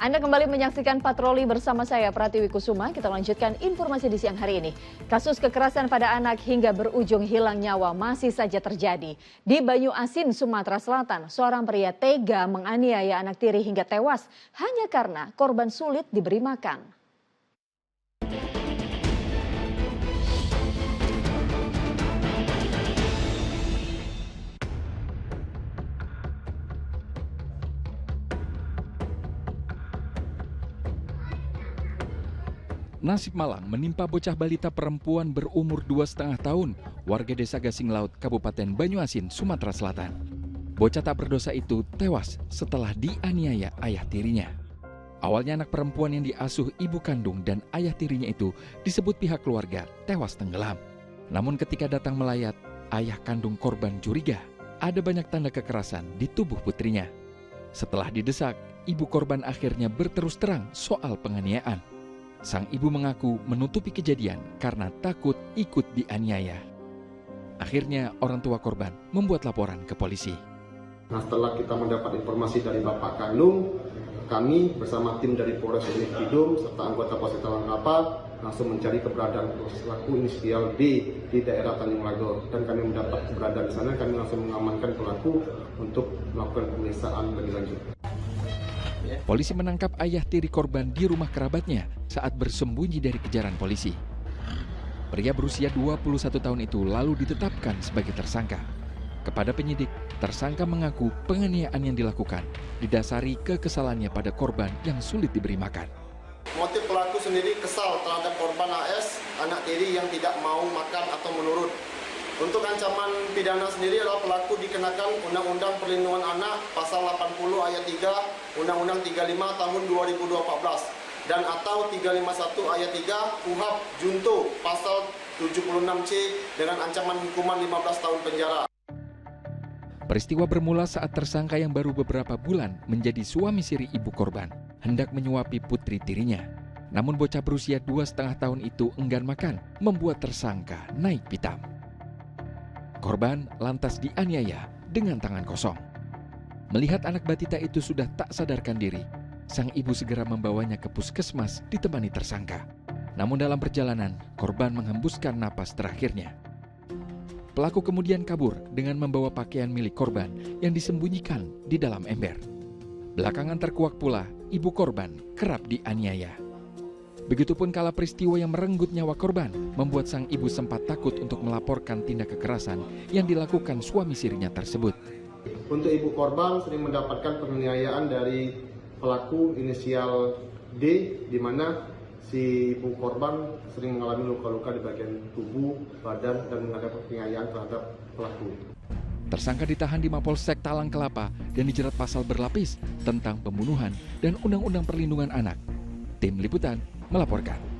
Anda kembali menyaksikan Patroli bersama saya, Pratiwi Kusuma. Kita lanjutkan informasi di siang hari ini. Kasus kekerasan pada anak hingga berujung hilang nyawa masih saja terjadi. Di Banyuasin, Sumatera Selatan, seorang pria tega menganiaya anak tiri hingga tewas hanya karena korban sulit diberi makan. Nasib malang menimpa bocah balita perempuan berumur 2,5 tahun, warga desa Gasing Laut, Kabupaten Banyuasin, Sumatera Selatan. Bocah tak berdosa itu tewas setelah dianiaya ayah tirinya. Awalnya anak perempuan yang diasuh ibu kandung dan ayah tirinya itu disebut pihak keluarga tewas tenggelam. Namun ketika datang melayat, ayah kandung korban curiga ada banyak tanda kekerasan di tubuh putrinya. Setelah didesak, ibu korban akhirnya berterus terang soal penganiayaan. Sang ibu mengaku menutupi kejadian karena takut ikut dianiaya. Akhirnya orang tua korban membuat laporan ke polisi. Nah, setelah kita mendapat informasi dari bapak kandung, kami bersama tim dari Polres Unit Kidul serta anggota Polsek Talangkapal langsung mencari keberadaan pelaku inisial D di daerah Tanjung Lago. Dan kami mendapat keberadaan di sana, kami langsung mengamankan pelaku untuk melakukan pemeriksaan lebih lanjut. Polisi menangkap ayah tiri korban di rumah kerabatnya saat bersembunyi dari kejaran polisi. Pria berusia 21 tahun itu lalu ditetapkan sebagai tersangka. Kepada penyidik, tersangka mengaku penganiayaan yang dilakukan didasari kekesalannya pada korban yang sulit diberi makan. Motif pelaku sendiri kesal terhadap korban AS, anak tiri yang tidak mau makan atau menurut. Untuk ancaman pidana sendiri adalah pelaku dikenakan Undang-Undang Perlindungan Anak Pasal 80 Ayat 3 Undang-Undang 35 Tahun 2014 dan atau 351 Ayat 3 KUHP Junto Pasal 76C dengan ancaman hukuman 15 tahun penjara. Peristiwa bermula saat tersangka yang baru beberapa bulan menjadi suami siri ibu korban hendak menyuapi putri tirinya. Namun bocah berusia 2,5 tahun itu enggan makan, membuat tersangka naik pitam. Korban lantas dianiaya dengan tangan kosong. Melihat anak batita itu sudah tak sadarkan diri, sang ibu segera membawanya ke puskesmas ditemani tersangka. Namun dalam perjalanan, korban menghembuskan napas terakhirnya. Pelaku kemudian kabur dengan membawa pakaian milik korban yang disembunyikan di dalam ember. Belakangan terkuak pula, ibu korban kerap dianiaya. Begitupun kala peristiwa yang merenggut nyawa korban membuat sang ibu sempat takut untuk melaporkan tindak kekerasan yang dilakukan suami sirinya tersebut. Untuk ibu korban sering mendapatkan penganiayaan dari pelaku inisial D, di mana si ibu korban sering mengalami luka-luka di bagian tubuh, badan, dan menghadapi penganiayaan terhadap pelaku. Tersangka ditahan di Mapolsek Talang Kelapa dan dijerat pasal berlapis tentang pembunuhan dan Undang-Undang Perlindungan Anak. Tim Liputan melaporkan.